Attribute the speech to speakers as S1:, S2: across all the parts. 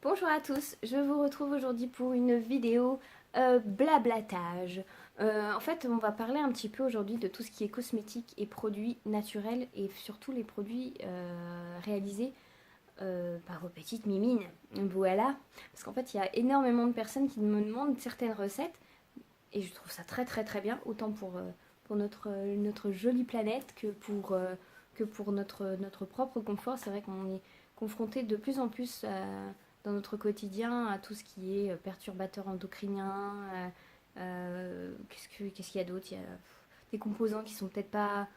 S1: Bonjour à tous, je vous retrouve aujourd'hui pour une vidéo blablatage. En fait, on va parler un petit peu aujourd'hui de tout ce qui est cosmétique et produits naturels et surtout les produits réalisés par vos petites mimines. Voilà, parce qu'en fait, il y a énormément de personnes qui me demandent certaines recettes et je trouve ça très très très bien, autant pour notre jolie planète que pour notre propre confort. C'est vrai qu'on est confronté de plus en plus dans notre quotidien à tout ce qui est perturbateur endocrinien. Qu'est-ce qu'il y a d'autre? Il y a des composants qui sont peut-être pas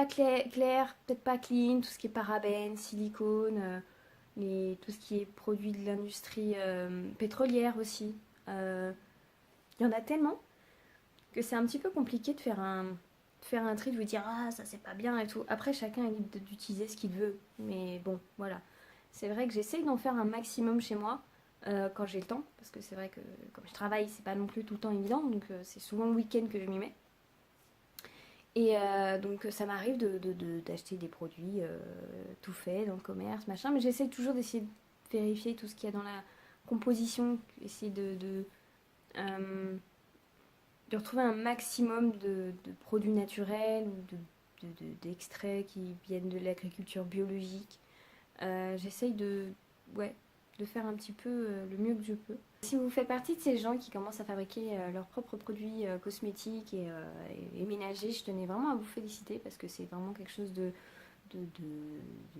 S1: clairs, peut-être pas clean, tout ce qui est parabènes, silicone, tout ce qui est produit de l'industrie pétrolière aussi. Euh, il y en a tellement que c'est un petit peu compliqué de faire un tri, de vous dire ah ça c'est pas bien et tout. Après chacun est libre d'utiliser ce qu'il veut, mais bon voilà. C'est vrai que j'essaye d'en faire un maximum chez moi quand j'ai le temps, parce que c'est vrai que comme je travaille c'est pas non plus tout le temps évident, donc c'est souvent le week-end que je m'y mets. Et donc ça m'arrive d'acheter des produits tout faits dans le commerce, machin, mais j'essaye toujours d'essayer de vérifier tout ce qu'il y a dans la composition, essayer euh, de retrouver un maximum de produits naturels ou d'extraits qui viennent de l'agriculture biologique. J'essaye ouais, de faire un petit peu le mieux que je peux. Si vous faites partie de ces gens qui commencent à fabriquer leurs propres produits cosmétiques et ménagers, je tenais vraiment à vous féliciter parce que c'est vraiment quelque chose de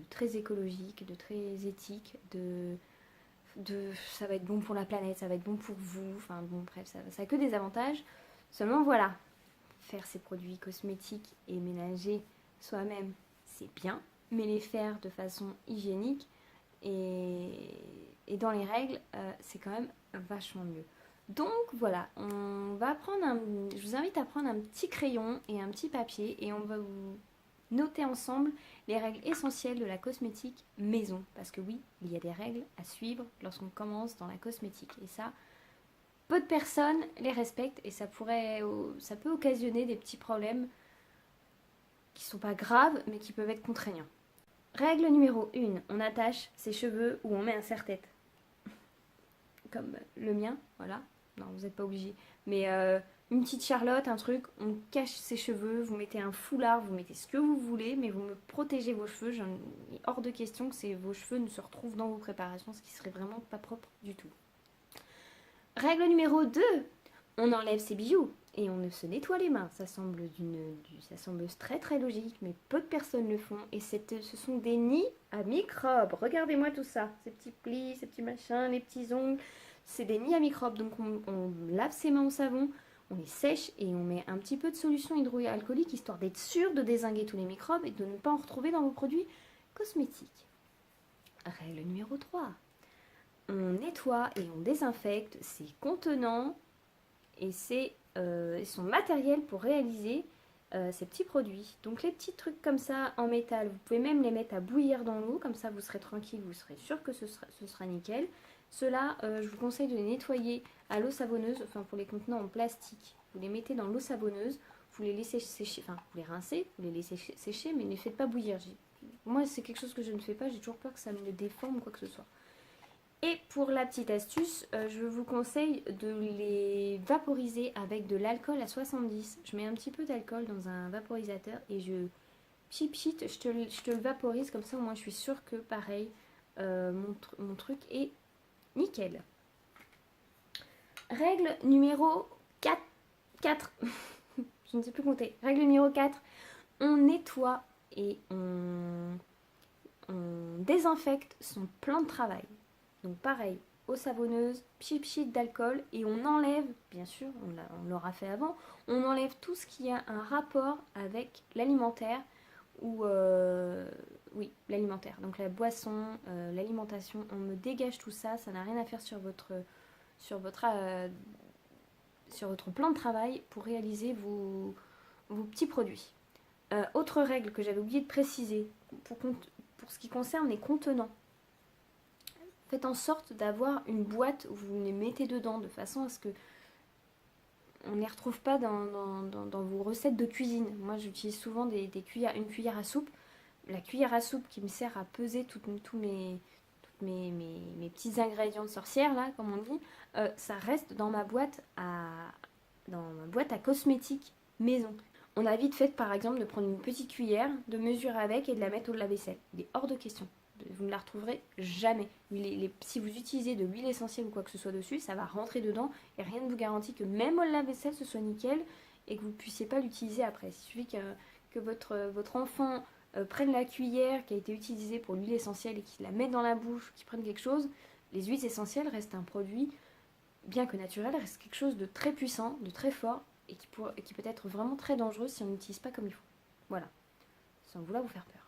S1: très écologique, de très éthique, ça va être bon pour la planète, ça va être bon pour vous, enfin bon bref, ça a que des avantages. Seulement voilà, faire ses produits cosmétiques et ménagers soi-même, c'est bien, mais les faire de façon hygiénique et dans les règles, c'est quand même vachement mieux. Donc voilà, je vous invite à prendre un petit crayon et un petit papier et on va vous noter ensemble les règles essentielles de la cosmétique maison. Parce que oui, il y a des règles à suivre lorsqu'on commence dans la cosmétique. Et ça, peu de personnes les respectent et ça peut occasionner des petits problèmes qui sont pas graves mais qui peuvent être contraignants. Règle numéro 1, on attache ses cheveux ou on met un serre-tête. Comme le mien, voilà. Non, vous n'êtes pas obligé. Mais une petite Charlotte, un truc, on cache ses cheveux, vous mettez un foulard, vous mettez ce que vous voulez, mais vous me protégez vos cheveux. Il est hors de question que vos cheveux ne se retrouvent dans vos préparations, ce qui serait vraiment pas propre du tout. Règle numéro 2, on enlève ses bijoux et on ne se nettoie les mains. Ça semble très très logique, mais peu de personnes le font. Et ce sont des nids à microbes. Regardez-moi tout ça. Ces petits plis, ces petits machins, les petits ongles. C'est des nids à microbes. Donc on lave ses mains au savon, on les sèche et on met un petit peu de solution hydroalcoolique histoire d'être sûr de dézinguer tous les microbes et de ne pas en retrouver dans vos produits cosmétiques. Règle numéro 3. On nettoie et on désinfecte ses contenants et son matériel pour réaliser ces petits produits. Donc les petits trucs comme ça en métal, vous pouvez même les mettre à bouillir dans l'eau, comme ça vous serez tranquille, vous serez sûr que ce sera nickel. Ceux-là, je vous conseille de les nettoyer à l'eau savonneuse, enfin pour les contenants en plastique. Vous les mettez dans l'eau savonneuse, vous les laissez sécher, enfin vous les rincez, vous les laissez sécher, mais ne les faites pas bouillir. Moi c'est quelque chose que je ne fais pas, j'ai toujours peur que ça me déforme ou quoi que ce soit. Et pour la petite astuce, je vous conseille de les vaporiser avec de l'alcool à 70. Je mets un petit peu d'alcool dans un vaporisateur et je te le vaporise comme ça au moins je suis sûre que pareil, mon truc est nickel. Règle numéro 4. 4. Je ne sais plus compter. Règle numéro 4. On nettoie et on désinfecte son plan de travail. Donc pareil, eau savonneuse, pchit d'alcool et on enlève, bien sûr, on l'aura fait avant, on enlève tout ce qui a un rapport avec l'alimentaire ou oui, l'alimentaire. Donc la boisson, l'alimentation, on me dégage tout ça, ça n'a rien à faire sur votre, euh, sur votre plan de travail pour réaliser vos petits produits. Autre règle que j'avais oublié de préciser, pour ce qui concerne les contenants. Faites en sorte d'avoir une boîte où vous les mettez dedans de façon à ce que on ne les retrouve pas dans vos recettes de cuisine. Moi j'utilise souvent une cuillère à soupe. La cuillère à soupe qui me sert à peser toutes mes mes petits ingrédients de sorcière, là, comme on dit, ça reste dans ma boîte à cosmétiques maison. On a vite fait, par exemple, de prendre une petite cuillère, de mesurer avec et de la mettre au lave-vaisselle. Il est hors de question. Vous ne la retrouverez jamais. Si vous utilisez de l'huile essentielle ou quoi que ce soit dessus, ça va rentrer dedans et rien ne vous garantit que même au lave-vaisselle, ce soit nickel et que vous ne puissiez pas l'utiliser après. Il suffit que votre enfant prenne la cuillère qui a été utilisée pour l'huile essentielle et qu'il la mette dans la bouche, qu'il prenne quelque chose. Les huiles essentielles restent un produit, bien que naturel, reste quelque chose de très puissant, de très fort et qui peut être vraiment très dangereux si on n'utilise pas comme il faut. Voilà, sans vouloir vous faire peur.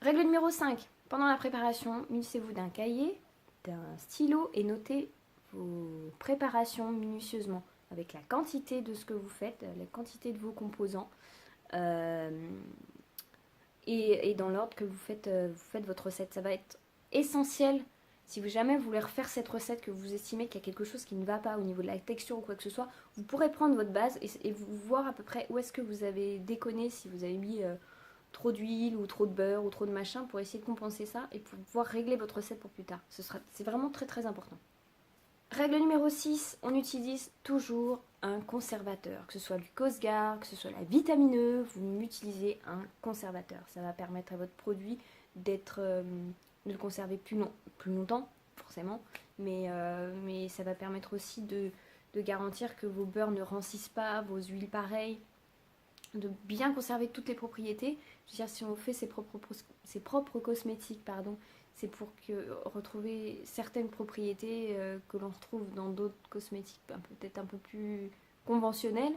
S1: Règle numéro 5. Pendant la préparation, munissez-vous d'un cahier, d'un stylo et notez vos préparations minutieusement avec la quantité de ce que vous faites, la quantité de vos composants et dans l'ordre que vous faites votre recette. Ça va être essentiel si vous jamais vous voulez refaire cette recette, que vous estimez qu'il y a quelque chose qui ne va pas au niveau de la texture ou quoi que ce soit, vous pourrez prendre votre base et vous voir à peu près où est-ce que vous avez déconné, si vous avez mis trop d'huile ou trop de beurre ou trop de machin, pour essayer de compenser ça et pour pouvoir régler votre recette pour plus tard. C'est vraiment très très important. Règle numéro 6, on utilise toujours un conservateur, que ce soit du Cosgar, que ce soit la vitamine E, vous utilisez un conservateur. Ça va permettre à votre produit de le conserver plus longtemps, forcément, mais ça va permettre aussi de garantir que vos beurres ne rancissent pas, vos huiles pareilles, de bien conserver toutes les propriétés. Je veux dire, si on fait ses propres cosmétiques, c'est pour retrouver certaines propriétés que l'on retrouve dans d'autres cosmétiques peut-être un peu plus conventionnels.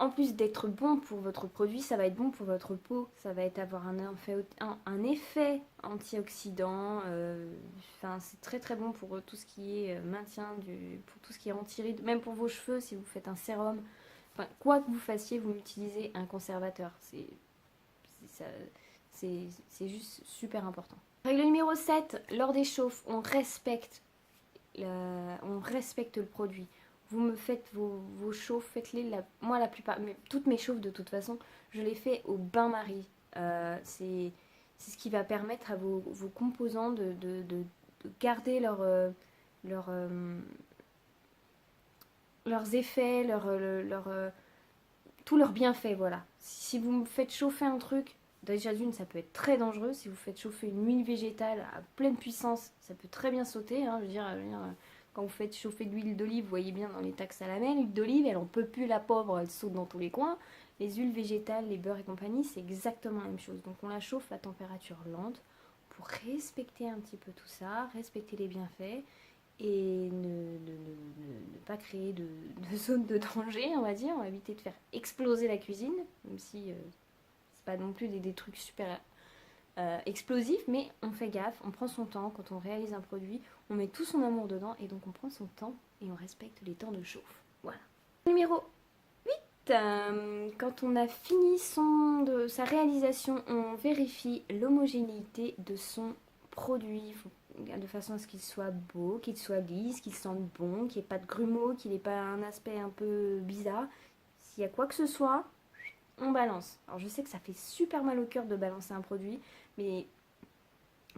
S1: En plus d'être bon pour votre produit, ça va être bon pour votre peau. Ça va avoir un effet antioxydant. C'est très très bon pour tout ce qui est maintien, pour tout ce qui est anti-rides, même pour vos cheveux si vous faites un sérum. Enfin, quoi que vous fassiez, vous utilisez un conservateur. C'est juste super important. Règle numéro 7, lors des chauffes, on respecte le produit. Vous me faites vos chauffes, faites-les. Moi, la plupart, toutes mes chauffes de toute façon, je les fais au bain-marie. C'est ce qui va permettre à vos composants de garder leurs effets, tous leurs bienfaits, voilà. Si vous me faites chauffer un truc, déjà d'une, ça peut être très dangereux. Si vous faites chauffer une huile végétale à pleine puissance, ça peut très bien sauter. Je veux dire, quand vous faites chauffer de l'huile d'olive, vous voyez bien dans les taxes à la main, l'huile d'olive, elle en peut plus, la pauvre, elle saute dans tous les coins. Les huiles végétales, les beurres et compagnie, c'est exactement la même chose. Donc on la chauffe à température lente pour respecter un petit peu tout ça, respecter les bienfaits et ne pas créer de zone de danger, on va dire. On va éviter de faire exploser la cuisine, même si c'est pas non plus des trucs super explosifs, mais on fait gaffe, on prend son temps. Quand on réalise un produit, on met tout son amour dedans et donc on prend son temps et on respecte les temps de chauffe. Voilà. Numéro 8, quand on a fini sa réalisation, on vérifie l'homogénéité de son produit de façon à ce qu'il soit beau, qu'il soit lisse, qu'il sente bon, qu'il n'y ait pas de grumeaux, qu'il n'ait pas un aspect un peu bizarre. S'il y a quoi que ce soit, on balance. Alors je sais que ça fait super mal au cœur de balancer un produit, mais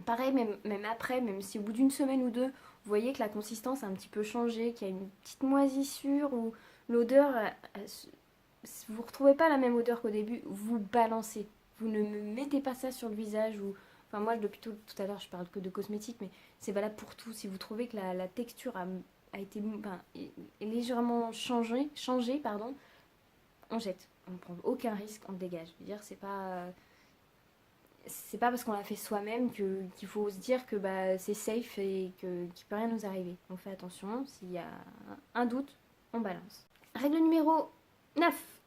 S1: pareil, même après, même si au bout d'une semaine ou deux, vous voyez que la consistance a un petit peu changé, qu'il y a une petite moisissure ou l'odeur, vous ne retrouvez pas la même odeur qu'au début, vous balancez. Vous ne me mettez pas ça sur le visage ou... Enfin moi, depuis tout à l'heure, je parle que de cosmétiques, mais c'est valable pour tout. Si vous trouvez que la texture a été est légèrement changée, on jette. On ne prend aucun risque, on le dégage. Je veux dire, c'est pas parce qu'on l'a fait soi-même qu'il faut se dire que c'est safe et qu'il ne peut rien nous arriver. On fait attention, s'il y a un doute, on balance. Règle numéro 9.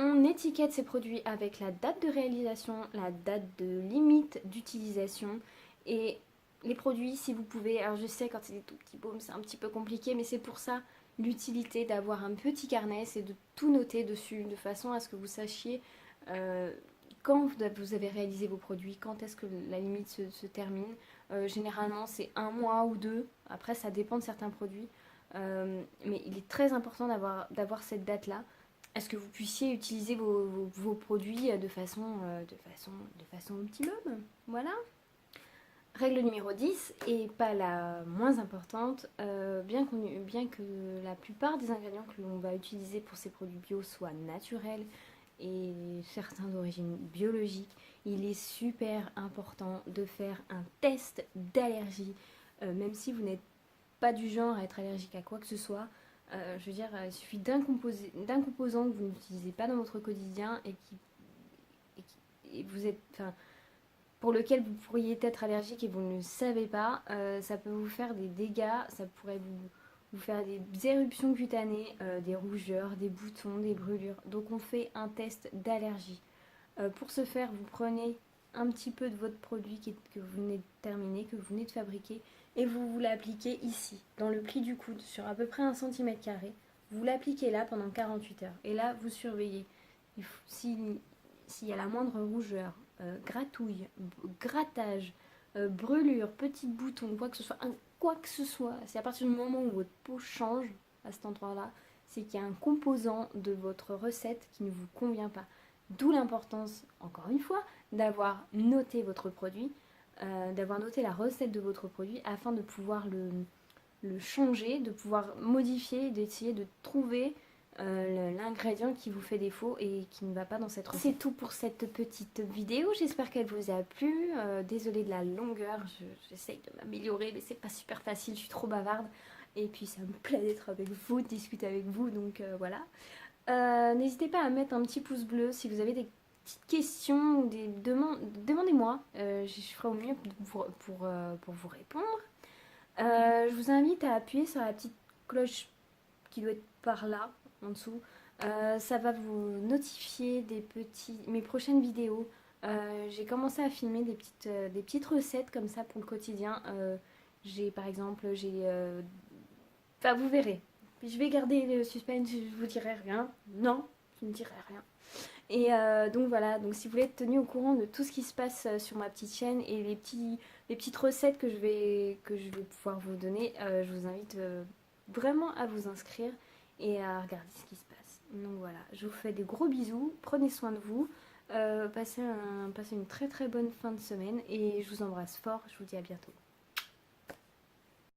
S1: On étiquette ces produits avec la date de réalisation, la date de limite d'utilisation et les produits, si vous pouvez, alors je sais quand c'est des tout petits baumes c'est un petit peu compliqué, mais c'est pour ça l'utilité d'avoir un petit carnet, c'est de tout noter dessus de façon à ce que vous sachiez quand vous avez réalisé vos produits, quand est-ce que la limite se termine. Généralement c'est un mois ou deux, après ça dépend de certains produits, mais il est très important d'avoir cette date-là. Est-ce que vous puissiez utiliser vos produits de façon optimum. Voilà. Règle numéro 10, et pas la moins importante, bien que la plupart des ingrédients que l'on va utiliser pour ces produits bio soient naturels et certains d'origine biologique, il est super important de faire un test d'allergie, même si vous n'êtes pas du genre à être allergique à quoi que ce soit. Je veux dire, il suffit d'un composant que vous n'utilisez pas dans votre quotidien et vous êtes, enfin, pour lequel vous pourriez être allergique et vous ne le savez pas, ça peut vous faire des dégâts, ça pourrait vous faire des éruptions cutanées, des rougeurs, des boutons, des brûlures. Donc on fait un test d'allergie. Pour ce faire, vous prenez un petit peu de votre produit que vous venez de terminer, que vous venez de fabriquer, et vous l'appliquez ici, dans le pli du coude, sur à peu près 1 cm². Vous l'appliquez là pendant 48 heures. Et là, vous surveillez. S'il y a la moindre rougeur, gratouille, grattage, brûlure, petit bouton, quoi que ce soit, c'est à partir du moment où votre peau change à cet endroit-là, c'est qu'il y a un composant de votre recette qui ne vous convient pas. D'où l'importance, encore une fois, d'avoir noté votre produit, d'avoir noté la recette de votre produit afin de pouvoir le changer, de pouvoir modifier, d'essayer de trouver l'ingrédient qui vous fait défaut et qui ne va pas dans cette recette. C'est tout pour cette petite vidéo, j'espère qu'elle vous a plu. Désolée de la longueur, j'essaye de m'améliorer mais c'est pas super facile, je suis trop bavarde et puis ça me plaît d'être avec vous, de discuter avec vous, donc voilà. N'hésitez pas à mettre un petit pouce bleu si vous avez des petites questions ou des demandes, demandez-moi, je ferai au mieux pour vous répondre. Je vous invite à appuyer sur la petite cloche qui doit être par là, en dessous. Ça va vous notifier mes prochaines vidéos. J'ai commencé à filmer des petites recettes comme ça pour le quotidien. Par exemple, enfin, vous verrez. Je vais garder le suspense, je vous dirai rien. Non, je ne dirai rien. Et donc voilà, donc si vous voulez être tenu au courant de tout ce qui se passe sur ma petite chaîne et les petites recettes que je vais pouvoir vous donner, je vous invite vraiment à vous inscrire et à regarder ce qui se passe. Donc voilà, je vous fais des gros bisous, prenez soin de vous, passez une très très bonne fin de semaine et je vous embrasse fort, je vous dis à bientôt.